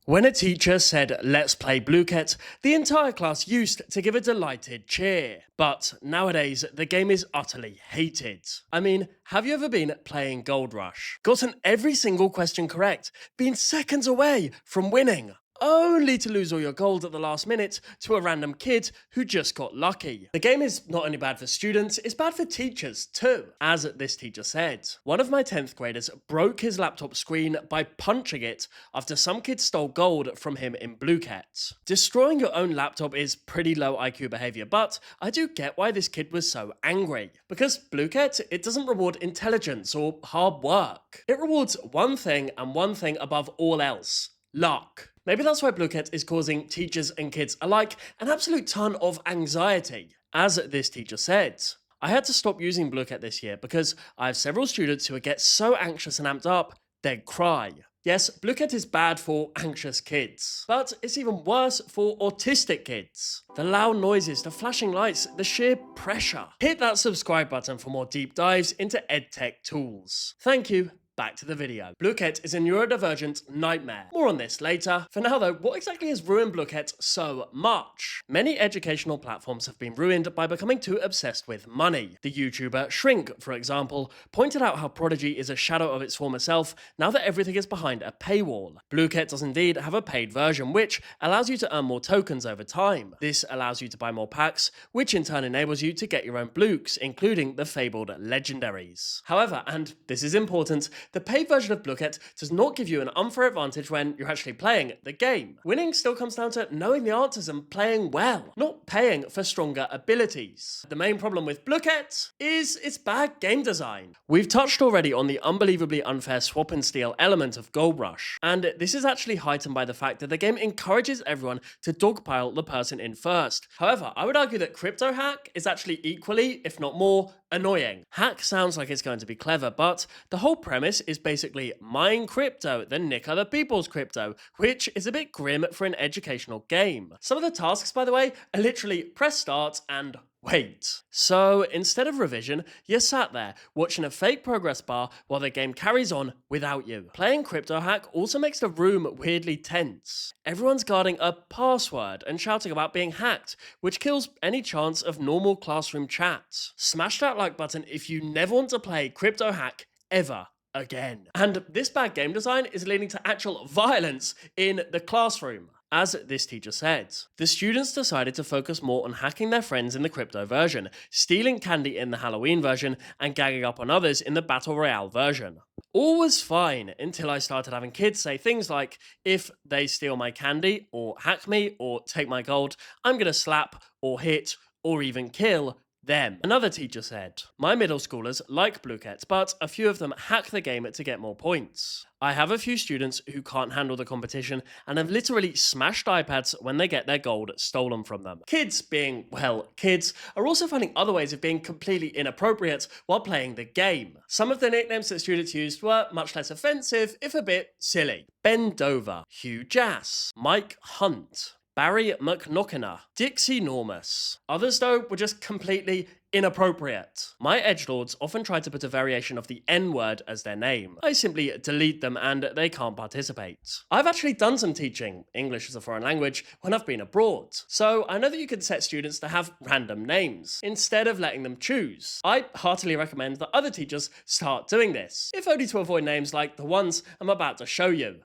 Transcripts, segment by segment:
When a teacher said, "Let's play Blooket," the entire class used to give a delighted cheer. But nowadays, the game is utterly hated. I mean, have you ever been playing Gold Rush? Gotten every single question correct, been seconds away from winning, only to lose all your gold at the last minute to a random kid who just got lucky. The game is not only bad for students, it's bad for teachers too. As this teacher said, one of my 10th graders broke his laptop screen by punching it after some kid stole gold from him in Blooket. Destroying your own laptop is pretty low IQ behavior, but I do get why this kid was so angry. Because Blooket, it doesn't reward intelligence or hard work. It rewards one thing and one thing above all else: luck. Maybe that's why Blooket is causing teachers and kids alike an absolute ton of anxiety. As this teacher said, "I had to stop using Blooket this year because I have several students who get so anxious and amped up, they'd cry." Yes, Blooket is bad for anxious kids, but it's even worse for autistic kids. The loud noises, the flashing lights, the sheer pressure. Hit that subscribe button for more deep dives into EdTech tools. Thank you. Back to the video. Blooket is a neurodivergent nightmare. More on this later. For now though, what exactly has ruined Blooket so much? Many educational platforms have been ruined by becoming too obsessed with money. The YouTuber Shrink, for example, pointed out how Prodigy is a shadow of its former self now that everything is behind a paywall. Blooket does indeed have a paid version, which allows you to earn more tokens over time. This allows you to buy more packs, which in turn enables you to get your own blooks, including the fabled legendaries. However, and this is important, the paid version of Blooket does not give you an unfair advantage when you're actually playing the game. Winning still comes down to knowing the answers and playing well, not paying for stronger abilities. The main problem with Blooket is its bad game design. We've touched already on the unbelievably unfair swap and steal element of Gold Rush, and this is actually heightened by the fact that the game encourages everyone to dogpile the person in first. However, I would argue that Crypto Hack is actually equally, if not more, annoying. Hack sounds like it's going to be clever, but the whole premise is basically mine crypto, then nick other people's crypto, which is a bit grim for an educational game. Some of the tasks, by the way, are literally press start and wait. So instead of revision, you're sat there watching a fake progress bar while the game carries on without you. Playing Crypto Hack also makes the room weirdly tense. Everyone's guarding a password and shouting about being hacked, which kills any chance of normal classroom chat. Smash that like button if you never want to play Crypto Hack ever again. And this bad game design is leading to actual violence in the classroom. As this teacher said, the students decided to focus more on hacking their friends in the crypto version, stealing candy in the Halloween version, and gagging up on others in the Battle Royale version. All was fine until I started having kids say things like, "If they steal my candy, or hack me, or take my gold, I'm gonna slap, or hit, or even kill them." Another teacher said, "My middle schoolers like Blooket, but a few of them hack the game to get more points. I have a few students who can't handle the competition and have literally smashed iPads when they get their gold stolen from them." Kids being, well, kids, are also finding other ways of being completely inappropriate while playing the game. Some of the nicknames that students used were much less offensive, if a bit silly. Ben Dover, Hugh Jass, Mike Hunt, Barry McKnockiner, Dixie Normus. Others, though, were just completely inappropriate. My edgelords often try to put a variation of the N-word as their name. I simply delete them and they can't participate. I've actually done some teaching English as a foreign language when I've been abroad, so I know that you can set students to have random names instead of letting them choose. I heartily recommend that other teachers start doing this, if only to avoid names like the ones I'm about to show you.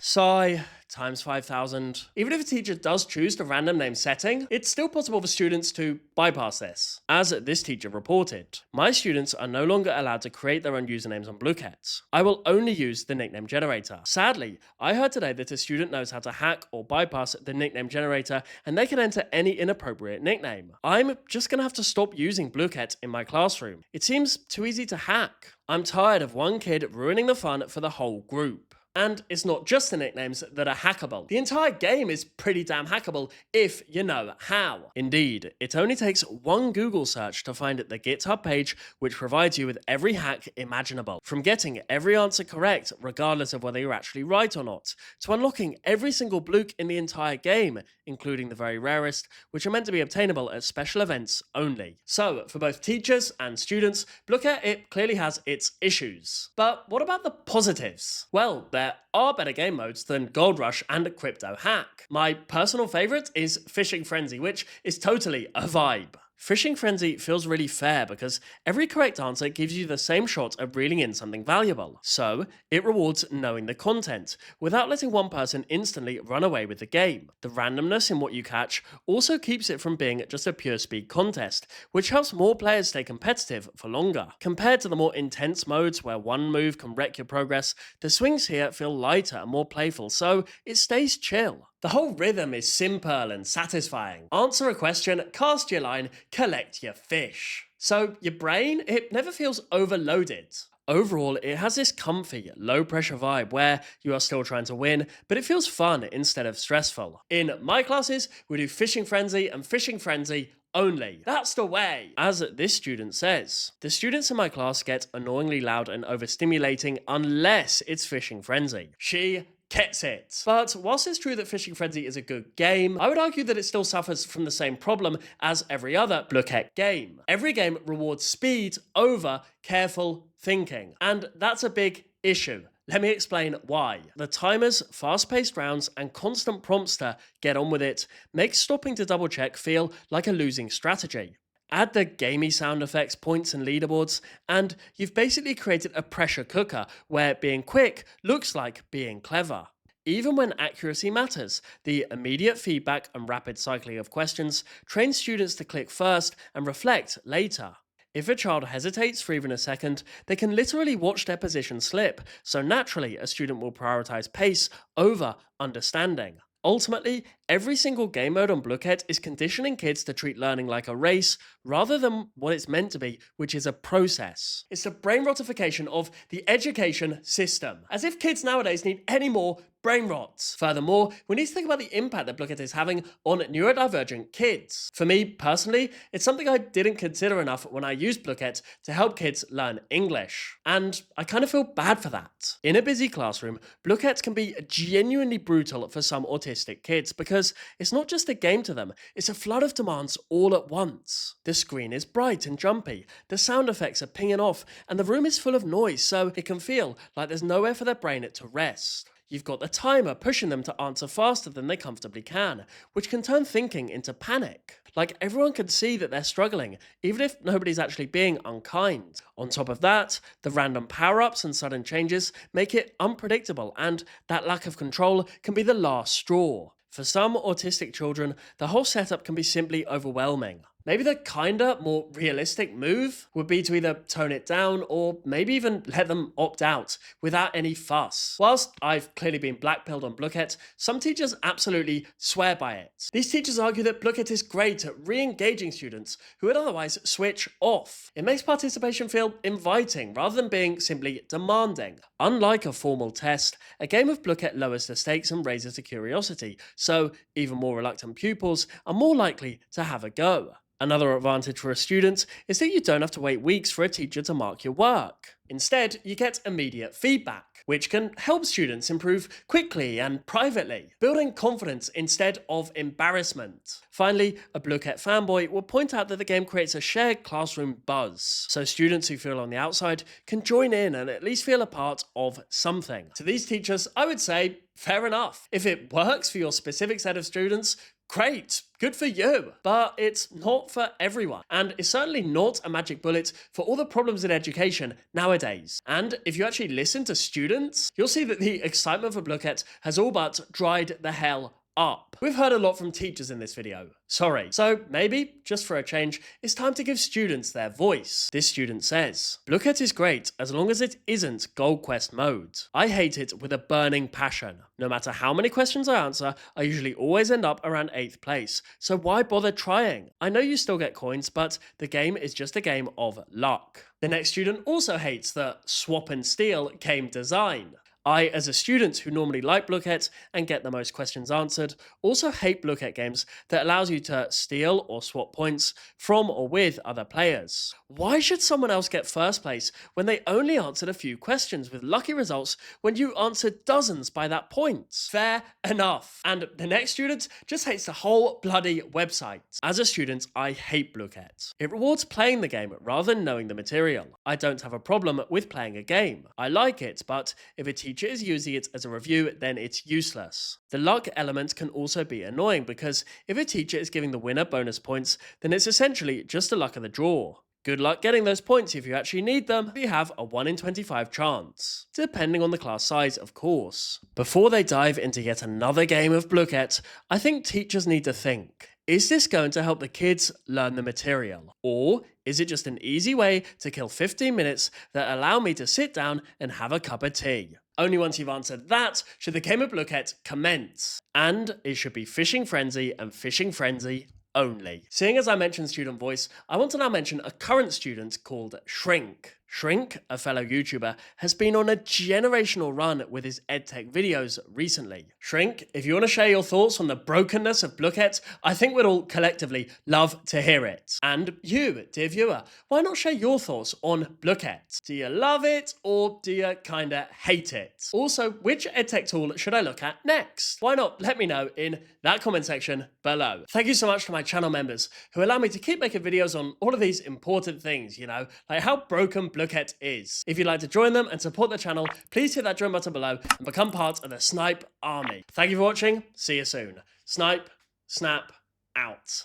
Sigh. Times 5,000. Even if a teacher does choose the random name setting, it's still possible for students to bypass this. As this teacher reported, "My students are no longer allowed to create their own usernames on Blooket. I will only use the nickname generator. Sadly, I heard today that a student knows how to hack or bypass the nickname generator and they can enter any inappropriate nickname. I'm just gonna have to stop using Blooket in my classroom. It seems too easy to hack. I'm tired of one kid ruining the fun for the whole group." And it's not just the nicknames that are hackable. The entire game is pretty damn hackable if you know how. Indeed, it only takes one Google search to find the GitHub page which provides you with every hack imaginable. From getting every answer correct, regardless of whether you're actually right or not, to unlocking every single blook in the entire game, including the very rarest, which are meant to be obtainable at special events only. So, for both teachers and students, Blooket, it clearly has its issues. But what about the positives? Well, there are better game modes than Gold Rush and Crypto Hack. My personal favourite is Fishing Frenzy, which is totally a vibe. Fishing Frenzy feels really fair because every correct answer gives you the same shot of reeling in something valuable. So, it rewards knowing the content, without letting one person instantly run away with the game. The randomness in what you catch also keeps it from being just a pure speed contest, which helps more players stay competitive for longer. Compared to the more intense modes where one move can wreck your progress, the swings here feel lighter and more playful, so it stays chill. The whole rhythm is simple and satisfying. Answer a question, cast your line, collect your fish. So your brain, it never feels overloaded. Overall, it has this comfy, low-pressure vibe where you are still trying to win, but it feels fun instead of stressful. In my classes, we do Fishing Frenzy and Fishing Frenzy only. That's the way! As this student says, the students in my class get annoyingly loud and overstimulating unless it's Fishing Frenzy. She gets it. But whilst it's true that Fishing Frenzy is a good game, I would argue that it still suffers from the same problem as every other Blooket game. Every game rewards speed over careful thinking, and that's a big issue. Let me explain why. The timers, fast-paced rounds, and constant prompts to get on with it make stopping to double-check feel like a losing strategy. Add the gamey sound effects, points, and leaderboards, and you've basically created a pressure cooker where being quick looks like being clever. Even when accuracy matters, the immediate feedback and rapid cycling of questions train students to click first and reflect later. If a child hesitates for even a second, they can literally watch their position slip, so naturally a student will prioritize pace over understanding. Ultimately, every single game mode on Blooket is conditioning kids to treat learning like a race rather than what it's meant to be, which is a process. It's the brain rotification of the education system, as if kids nowadays need any more brain rots. Furthermore, we need to think about the impact that Blooket is having on neurodivergent kids. For me, personally, it's something I didn't consider enough when I used Blooket to help kids learn English. And I kind of feel bad for that. In a busy classroom, Blooket can be genuinely brutal for some autistic kids because it's not just a game to them, it's a flood of demands all at once. The screen is bright and jumpy, the sound effects are pinging off, and the room is full of noise, so it can feel like there's nowhere for their brain to rest. You've got the timer pushing them to answer faster than they comfortably can, which can turn thinking into panic. Like everyone can see that they're struggling, even if nobody's actually being unkind. On top of that, the random power-ups and sudden changes make it unpredictable, and that lack of control can be the last straw. For some autistic children, the whole setup can be simply overwhelming. Maybe the kinder, more realistic move would be to either tone it down or maybe even let them opt out without any fuss. Whilst I've clearly been blackpilled on Blooket, some teachers absolutely swear by it. These teachers argue that Blooket is great at re-engaging students who would otherwise switch off. It makes participation feel inviting rather than being simply demanding. Unlike a formal test, a game of Blooket lowers the stakes and raises the curiosity, so even more reluctant pupils are more likely to have a go. Another advantage for a student is that you don't have to wait weeks for a teacher to mark your work. Instead, you get immediate feedback, which can help students improve quickly and privately, building confidence instead of embarrassment. Finally, a Blooket fanboy will point out that the game creates a shared classroom buzz, so students who feel on the outside can join in and at least feel a part of something. To these teachers, I would say, fair enough. If it works for your specific set of students, great, good for you, but it's not for everyone, and it's certainly not a magic bullet for all the problems in education nowadays. And if you actually listen to students, you'll see that the excitement for Blooket has all but dried the hell up. We've heard a lot from teachers in this video. Sorry. So maybe, just for a change, it's time to give students their voice. This student says, Blooket is great as long as it isn't Gold Quest mode. I hate it with a burning passion. No matter how many questions I answer, I usually always end up around 8th place. So why bother trying? I know you still get coins, but the game is just a game of luck. The next student also hates the swap and steal game design. I, as a student who normally like Blooket and get the most questions answered, also hate Blooket games that allows you to steal or swap points from or with other players. Why should someone else get first place when they only answered a few questions with lucky results when you answered dozens by that point? Fair enough. And the next student just hates the whole bloody website. As a student, I hate Blooket. It rewards playing the game rather than knowing the material. I don't have a problem with playing a game. I like it, but if a teacher teacher is using it as a review, then it's useless. The luck element can also be annoying because if a teacher is giving the winner bonus points, then it's essentially just a luck of the draw. Good luck getting those points if you actually need them. You have a 1 in 25 chance, depending on the class size, of course. Before they dive into yet another game of Blooket, I think teachers need to think. Is this going to help the kids learn the material? Or is it just an easy way to kill 15 minutes that allow me to sit down and have a cup of tea? Only once you've answered that should the game of Blooket commence. And it should be Fishing Frenzy and Fishing Frenzy only. Seeing as I mentioned student voice, I want to now mention a current student called Shrink. Shrink, a fellow YouTuber, has been on a generational run with his edtech videos recently. Shrink, if you want to share your thoughts on the brokenness of Blooket, I think we'd all collectively love to hear it. And you, dear viewer, why not share your thoughts on Blooket? Do you love it or do you kinda hate it? Also, which edtech tool should I look at next? Why not let me know in that comment section below. Thank you so much to my channel members who allow me to keep making videos on all of these important things, you know, like how broken Blooket is. If you'd like to join them and support the channel, please hit that join button below and become part of the Snipe army. Thank you for watching. See you soon. Snipe, snap, out.